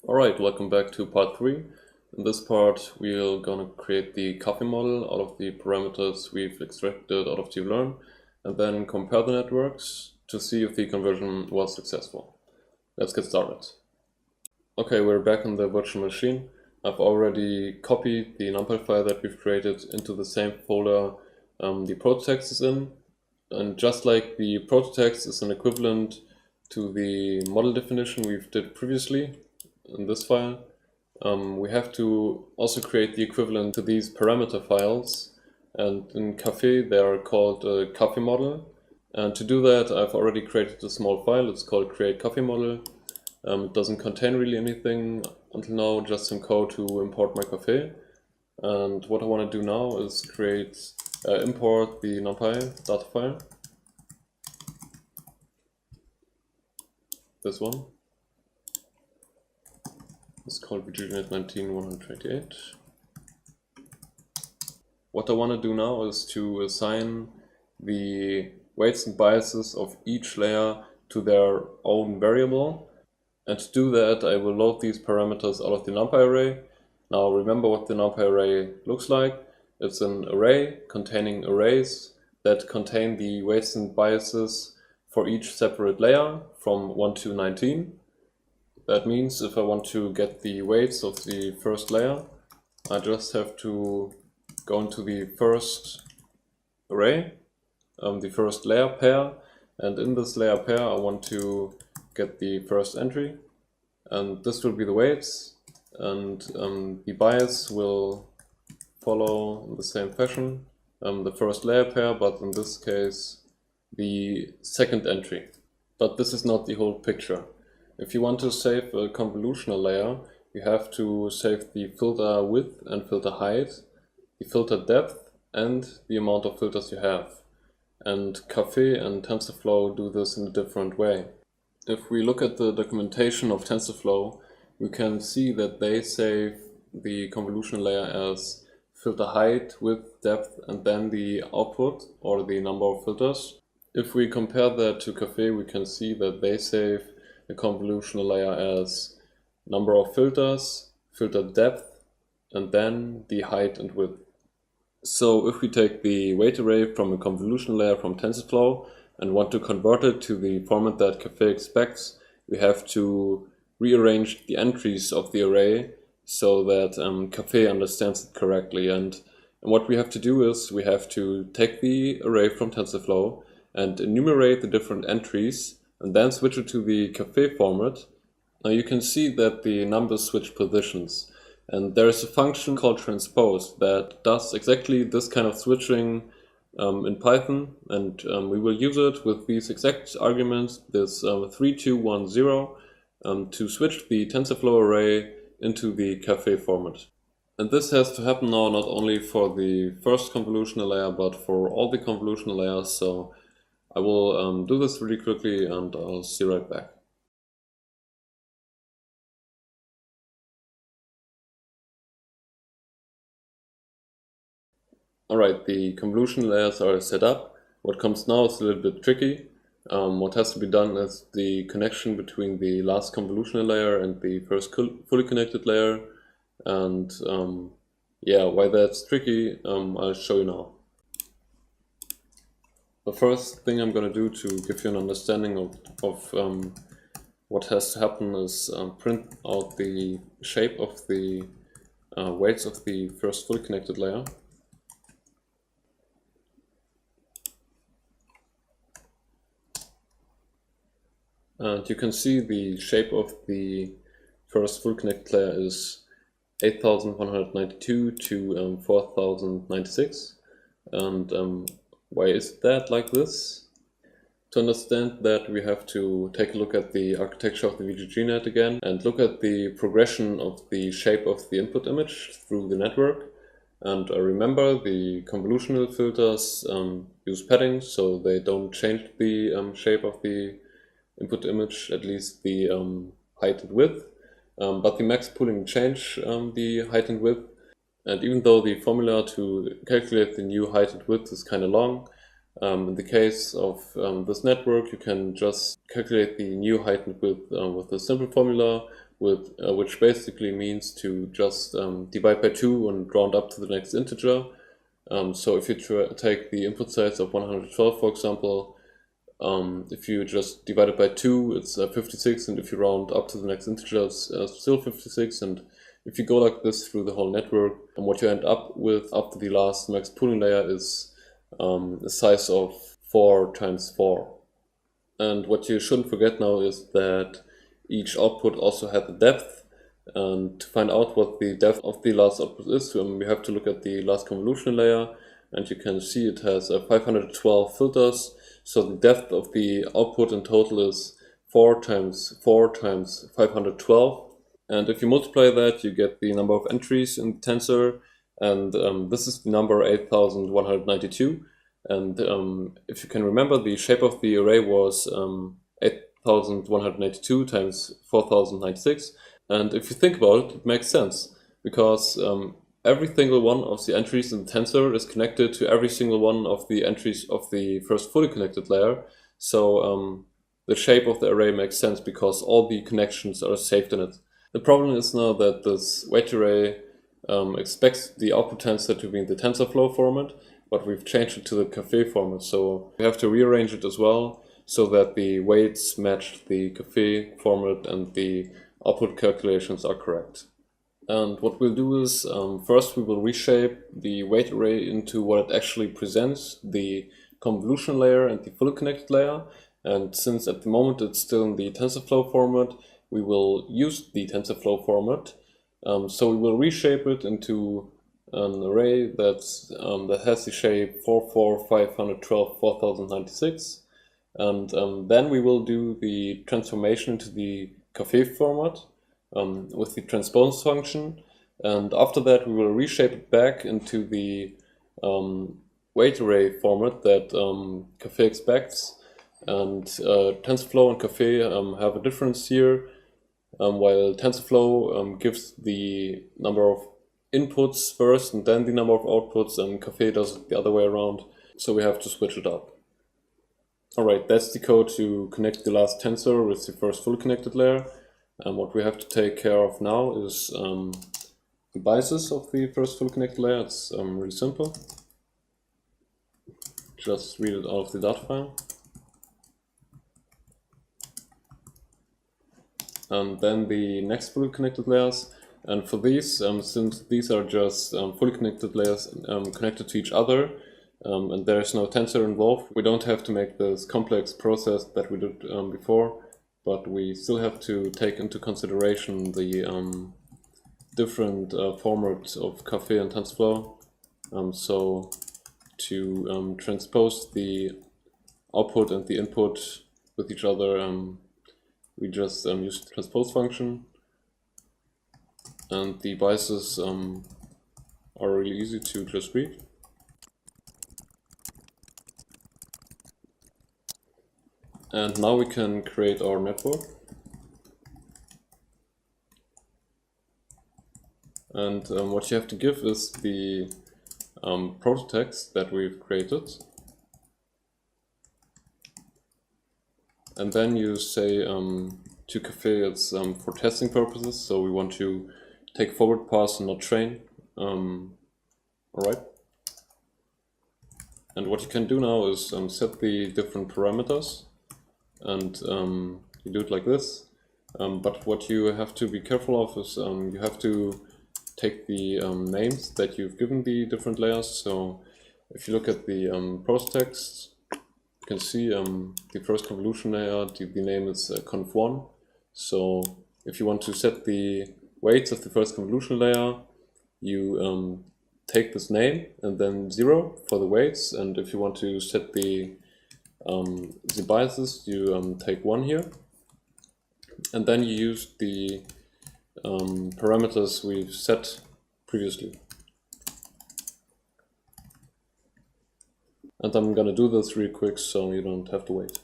Alright, welcome back to part 3. In this part we're gonna create the Caffe model out of the parameters we've extracted out of learn, and then compare the networks to see if the conversion was successful. Let's get started. Okay, we're back in the virtual machine. I've already copied the NumPy file that we've created into the same folder the prototext is in. And just like the prototext is an equivalent to the model definition we've did previously in this file, we have to also create the equivalent to these parameter files, and in Caffe they are called a Caffe model. And to do that, I've already created a small file. It's called create Caffe model. It doesn't contain really anything until now, just some code to import my Caffe. And what I want to do now is import the NumPy data file. This one. It's called VGNet19128. What I want to do now is to assign the weights and biases of each layer to their own variable. And to do that, I will load these parameters out of the NumPy array. Now remember what the NumPy array looks like. It's an array containing arrays that contain the weights and biases for each separate layer from 1 to 19. That means if I want to get the weights of the first layer, I just have to go into the first array, the first layer pair, and in this layer pair I want to get the first entry, and this will be the weights, and the bias will follow in the same fashion, the first layer pair, but in this case the second entry. But this is not the whole picture. If you want to save a convolutional layer, you have to save the filter width and filter height, the filter depth, and the amount of filters you have. And Caffe and TensorFlow do this in a different way. If we look at the documentation of TensorFlow, we can see that they save the convolutional layer as filter height, width, depth, and then the output, or the number of filters. If we compare that to Caffe, we can see that they save the convolutional layer as number of filters, filter depth, and then the height and width. So if we take the weight array from a convolutional layer from TensorFlow and want to convert it to the format that Caffe expects, we have to rearrange the entries of the array so that Caffe understands it correctly. And what we have to do is we have to take the array from TensorFlow and enumerate the different entries and then switch it to the Caffe format. Now you can see that the numbers switch positions, and there is a function called transpose that does exactly this kind of switching in Python, and we will use it with these exact arguments, this 3210, to switch the TensorFlow array into the Caffe format. And this has to happen now not only for the first convolutional layer but for all the convolutional layers, so I will do this really quickly and I'll see you right back. Alright, the convolutional layers are set up. What comes now is a little bit tricky. What has to be done is the connection between the last convolutional layer and the first fully connected layer. And yeah, why that's tricky, I'll show you now. The first thing I'm going to do to give you an understanding of what has to happen is print out the shape of the weights of the first fully connected layer. And you can see the shape of the first fully connected layer is 8192 to 4096. And why is that like this? To understand that, we have to take a look at the architecture of the VGGNet again and look at the progression of the shape of the input image through the network. And remember, the convolutional filters use padding, so they don't change the shape of the input image, at least the height and width. But the max pooling change the height and width. And even though the formula to calculate the new height and width is kind of long, in the case of this network, you can just calculate the new height and width with a simple formula with which basically means to just divide by 2 and round up to the next integer. So if you take the input size of 112, for example, if you just divide it by 2, it's 56, and if you round up to the next integer, it's still 56. And if you go like this through the whole network, and what you end up with after the last max pooling layer is a size of 4 times 4. And what you shouldn't forget now is that each output also had the depth. And to find out what the depth of the last output is, we have to look at the last convolution layer, and you can see it has 512 filters. So the depth of the output in total is 4 times 4 times 512. And if you multiply that, you get the number of entries in the tensor, and this is the number 8192. And if you can remember, the shape of the array was 8182 times 4096. And if you think about it, it makes sense, because every single one of the entries in the tensor is connected to every single one of the entries of the first fully connected layer. So the shape of the array makes sense because all the connections are saved in it. The problem is now that this weight array expects the output tensor to be in the TensorFlow format, but we've changed it to the Caffe format. So we have to rearrange it as well so that the weights match the Caffe format and the output calculations are correct. And what we'll do is, first we will reshape the weight array into what it actually presents, the convolution layer and the fully connected layer. And since at the moment it's still in the TensorFlow format, we will use the TensorFlow format. So we will reshape it into an array that has the shape 4, 4, 512, 4096. And then we will do the transformation into the Caffe format with the transpose function, and after that we will reshape it back into the weight array format that Caffe expects. And TensorFlow and Caffe have a difference here. While TensorFlow gives the number of inputs first and then the number of outputs, and Caffe does it the other way around, so we have to switch it up. Alright, that's the code to connect the last tensor with the first fully connected layer. And what we have to take care of now is the biases of the first fully connected layer. It's really simple. Just read it out of the data file. And then the next fully connected layers. And for these, since these are just fully connected layers connected to each other, and there is no tensor involved, we don't have to make this complex process that we did before. But we still have to take into consideration the different formats of Caffe and TensorFlow. So to transpose the output and the input with each other, we just use the transpose function. And the biases are really easy to just read. And now we can create our network. And what you have to give is the prototext that we've created. And then you say to Caffe it's for testing purposes, so we want to take forward pass and not train. Alright. And what you can do now is set the different parameters. And you do it like this, but what you have to be careful of is you have to take the names that you've given the different layers. So if you look at the prototext, you can see the first convolution layer, the name is conv1. So if you want to set the weights of the first convolution layer, you take this name and then 0 for the weights, and if you want to set the biases, you take 1 here, and then you use the parameters we've set previously. And I'm gonna do this real quick so you don't have to wait.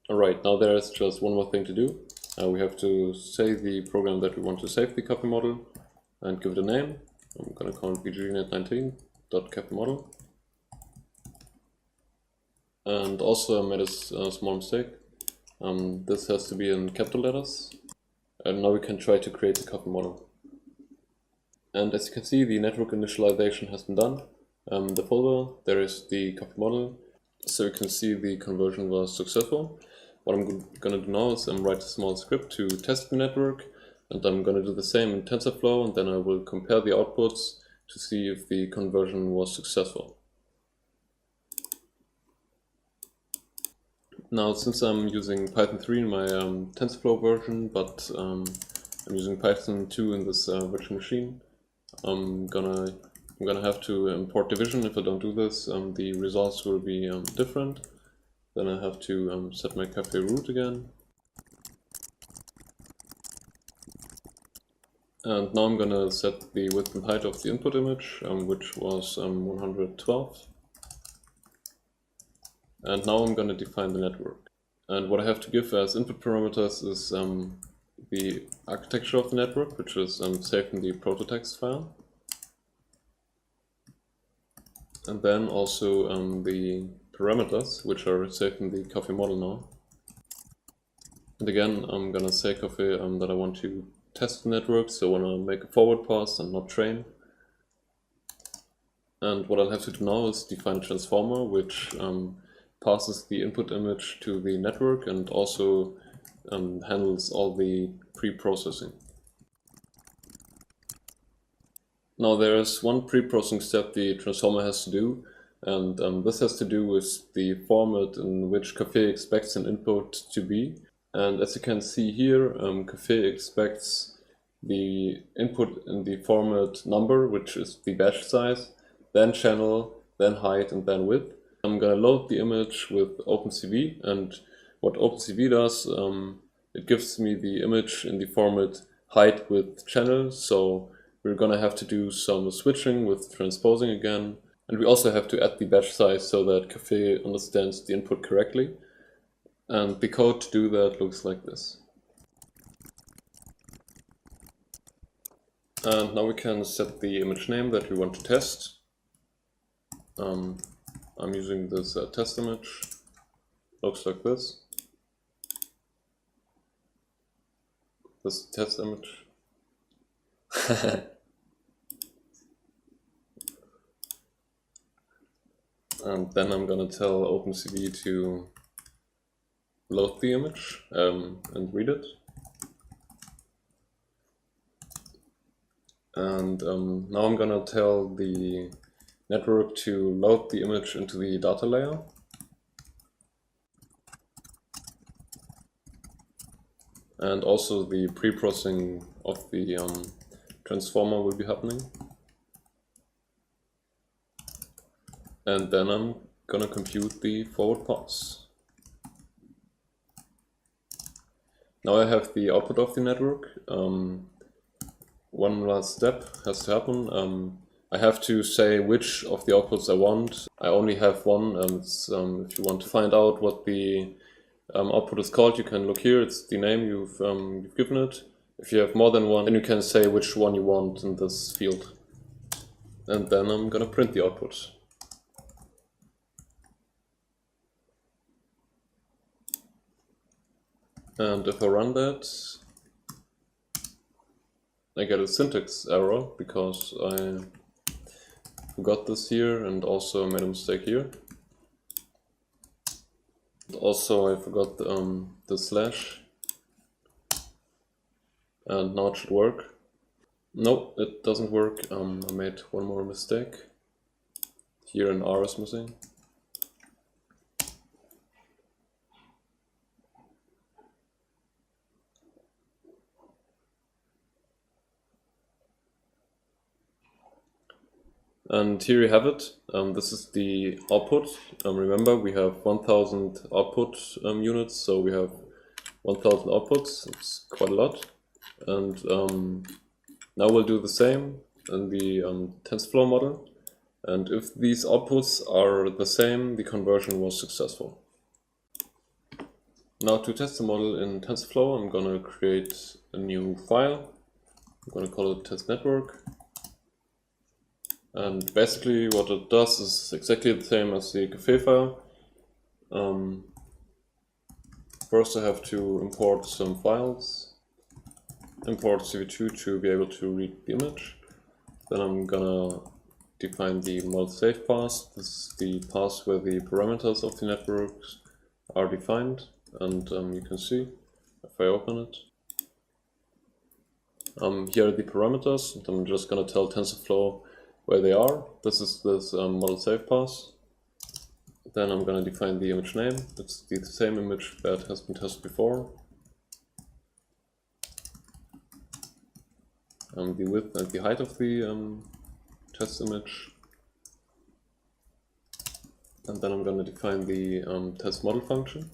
Alright, now there's just one more thing to do. We have to say the program that we want to save the Caffe model and give it a name. I'm going to call it bgnet19.caffemodel. And also I made a small mistake. This has to be in capital letters. And now we can try to create the Caffe model. And as you can see, the network initialization has been done. The folder, there is the Caffe model. So you can see the conversion was successful. What I'm going to do now is write a small script to test the network. And I'm going to do the same in TensorFlow, and then I will compare the outputs to see if the conversion was successful. Now, since I'm using Python 3 in my TensorFlow version, but I'm using Python 2 in this virtual machine, I'm gonna have to import division. If I don't do this, the results will be different. Then I have to set my Caffe root again. And now I'm gonna set the width and height of the input image, which was 112. And now I'm gonna define the network. And what I have to give as input parameters is the architecture of the network, which is saved in the prototext file. And then also the parameters, which are saved in the Caffe model now. And again, I'm gonna say Caffe that I want to test the network, so I want to make a forward pass and not train. And what I'll have to do now is define a transformer which passes the input image to the network and also handles all the pre-processing. Now there is one pre-processing step the transformer has to do, and this has to do with the format in which Caffe expects an input to be. And as you can see here, Caffe expects the input in the format number, which is the batch size, then channel, then height, and then width. I'm gonna load the image with OpenCV, and what OpenCV does, it gives me the image in the format height, width, channel. So we're gonna have to do some switching with transposing again, and we also have to add the batch size so that Caffe understands the input correctly. And the code to do that looks like this. And now we can set the image name that we want to test. I'm using this test image. Looks like this. This is the test image. And then I'm gonna tell OpenCV to load the image and read it. And now I'm gonna tell the network to load the image into the data layer. And also the pre-processing of the transformer will be happening. And then I'm gonna compute the forward pass. Now I have the output of the network. One last step has to happen. I have to say which of the outputs I want. I only have one. If you want to find out what the output is called, you can look here. It's the name you've given it. If you have more than one, then you can say which one you want in this field. And then I'm gonna print the output. And if I run that, I get a syntax error because I forgot this here and also made a mistake here. Also I forgot the slash, and now it should work. No, it doesn't work. I made one more mistake. Here an R is missing. And here you have it. This is the output. Remember, we have 1000 output units, so we have 1000 outputs. It's quite a lot. And now we'll do the same in the TensorFlow model. And if these outputs are the same, the conversion was successful. Now to test the model in TensorFlow, I'm gonna create a new file. I'm gonna call it test network. And basically what it does is exactly the same as the Caffe file. First I have to import some files, import CV2 to be able to read the image. Then I'm gonna define the model safe path. This is the path where the parameters of the networks are defined, and you can see if I open it. Here are the parameters, and I'm just gonna tell TensorFlow where they are. This is this model safe path. Then I'm gonna define the image name. It's the same image that has been tested before. The width and the height of the test image. And then I'm going to define the test model function.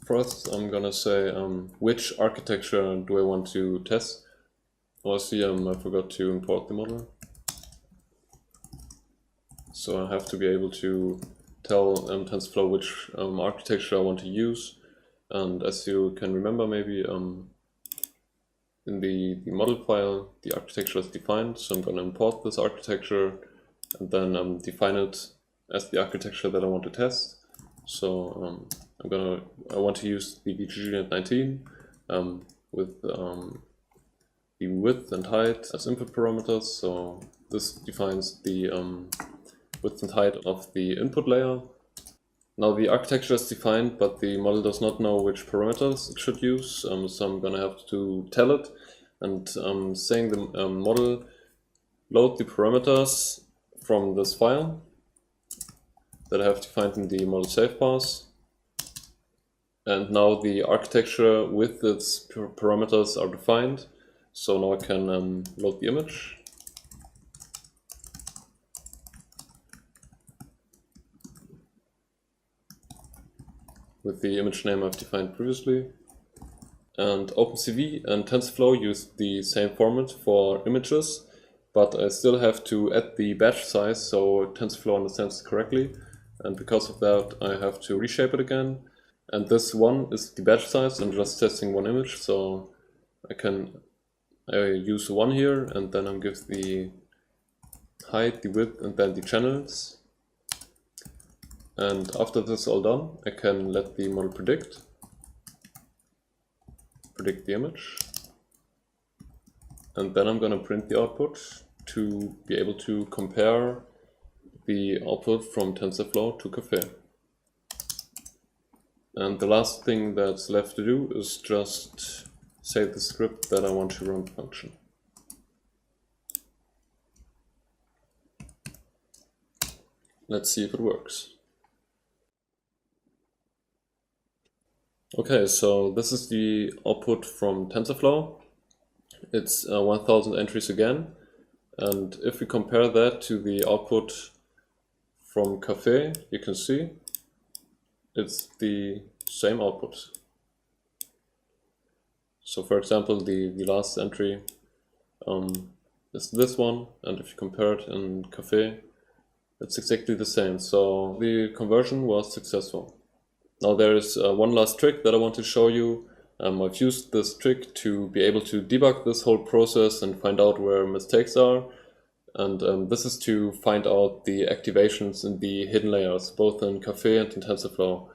First, I'm going to say which architecture do I want to test. Oh, see, I forgot to import the model. So I have to be able to tell TensorFlow which architecture I want to use. And as you can remember, maybe in the model file, the architecture is defined. So I'm going to import this architecture and then define it as the architecture that I want to test. So I want to use the VGG19 with the width and height as input parameters. So this defines the width and height of the input layer. Now the architecture is defined, but the model does not know which parameters it should use. So I'm gonna have to tell it and saying the model load the parameters from this file that I have defined in the model safe path. And now the architecture with its parameters are defined. So now I can load the image. With the image name I've defined previously. And OpenCV and TensorFlow use the same format for images, but I still have to add the batch size so TensorFlow understands it correctly. And because of that, I have to reshape it again. And this one is the batch size. I'm just testing one image, so I use one here, and then I give the height, the width, and then the channels. And after this is all done, I can let the model predict the image. And then I'm going to print the output to be able to compare the output from TensorFlow to Caffe. And the last thing that's left to do is just save the script that I want to run the function. Let's see if it works. Okay, so this is the output from TensorFlow. It's 1000 entries again. And if we compare that to the output from Caffe, you can see it's the same output. So for example, the last entry is this one, and if you compare it in Caffe, it's exactly the same. So the conversion was successful. Now there is one last trick that I want to show you. I've used this trick to be able to debug this whole process and find out where mistakes are. And this is to find out the activations in the hidden layers, both in Caffe and in TensorFlow.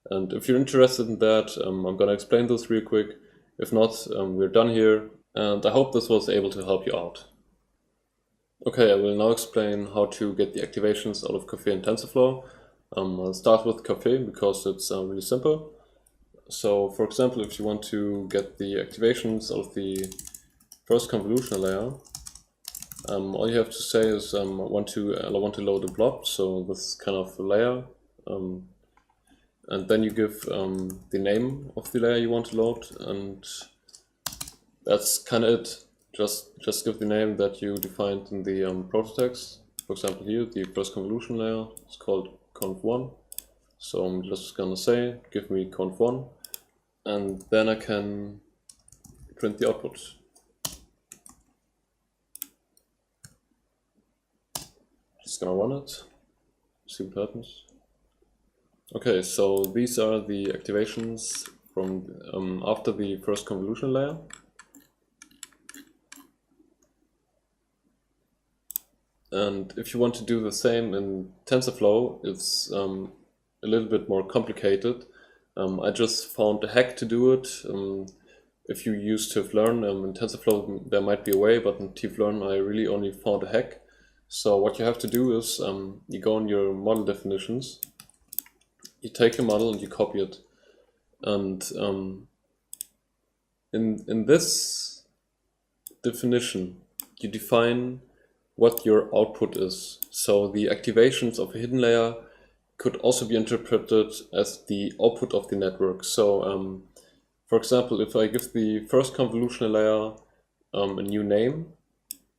And if you're interested in that, I'm going to explain this real quick. If not, we're done here, and I hope this was able to help you out. Okay, I will now explain how to get the activations out of Caffe and TensorFlow. I'll start with Caffe because it's really simple. So for example, if you want to get the activations out of the first convolutional layer, all you have to say is I want to load a blob, so this is kind of a layer, and then you give the name of the layer you want to load, and that's kind of it. Just give the name that you defined in the prototext. For example, here the first convolution layer is called conv1, so I'm just gonna say give me conv1, and then I can print the output. Just gonna run it, see what happens. Okay, so these are the activations from after the first convolution layer. And if you want to do the same in TensorFlow, it's a little bit more complicated. I just found a hack to do it. If you use TiffLearn, in TensorFlow there might be a way, but in TiffLearn I really only found a hack. So what you have to do is you go in your model definitions, you take your model and you copy it. And in this definition, you define what your output is. So the activations of a hidden layer could also be interpreted as the output of the network. So for example, if I give the first convolutional layer a new name,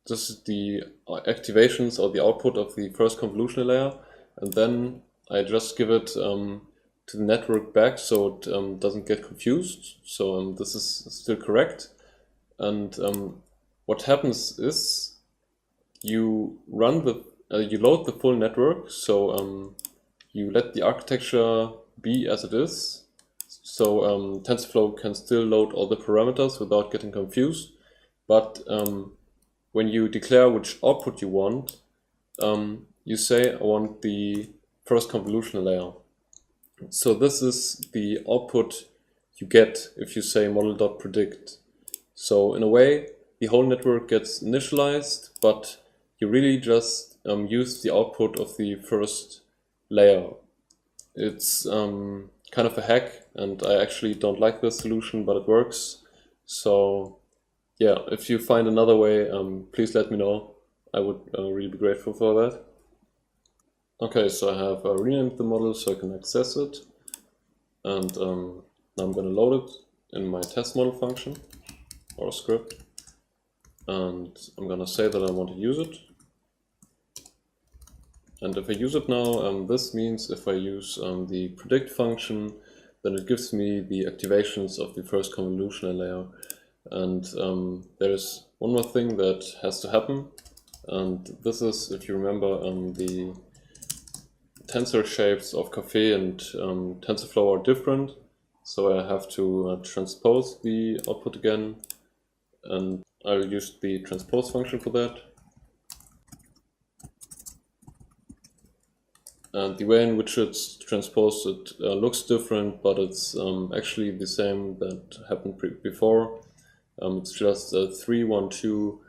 this is the activations or the output of the first convolutional layer, and then I just give it to the network back so it doesn't get confused. So this is still correct. And what happens is you run you load the full network. So you let the architecture be as it is. So TensorFlow can still load all the parameters without getting confused. But when you declare which output you want, you say I want the first convolutional layer. So this is the output you get if you say model.predict. So in a way, the whole network gets initialized, but you really just use the output of the first layer. It's kind of a hack, and I actually don't like this solution, but it works. So yeah, if you find another way, please let me know. I would really be grateful for that. Okay, so I have renamed the model so I can access it. And now I'm going to load it in my test model function or script. And I'm going to say that I want to use it. And if I use it now, this means if I use the predict function, then it gives me the activations of the first convolutional layer. And there's one more thing that has to happen. And this is, if you remember, the tensor shapes of Caffe and TensorFlow are different. So I have to transpose the output again. And I'll use the transpose function for that. And the way in which it's transposed, it looks different, but it's actually the same that happened before. It's just 3, 1, 2,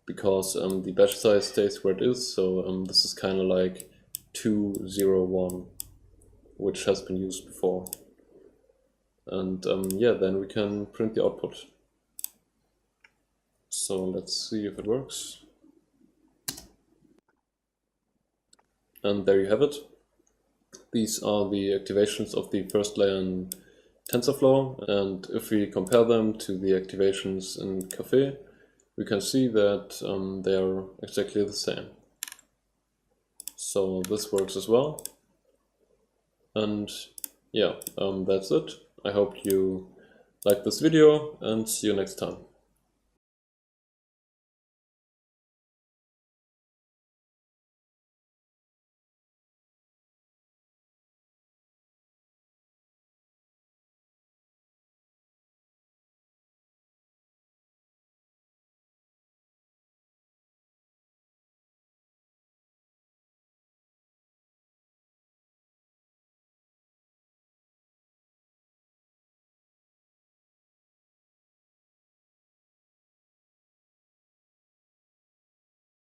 because the batch size stays where it is. So this is kind of like 2, 0, 1, which has been used before. And yeah, then we can print the output. So let's see if it works. And there you have it. These are the activations of the first layer in TensorFlow, and if we compare them to the activations in Caffe, we can see that they are exactly the same. So this works as well. And yeah, that's it. I hope you liked this video and see you next time.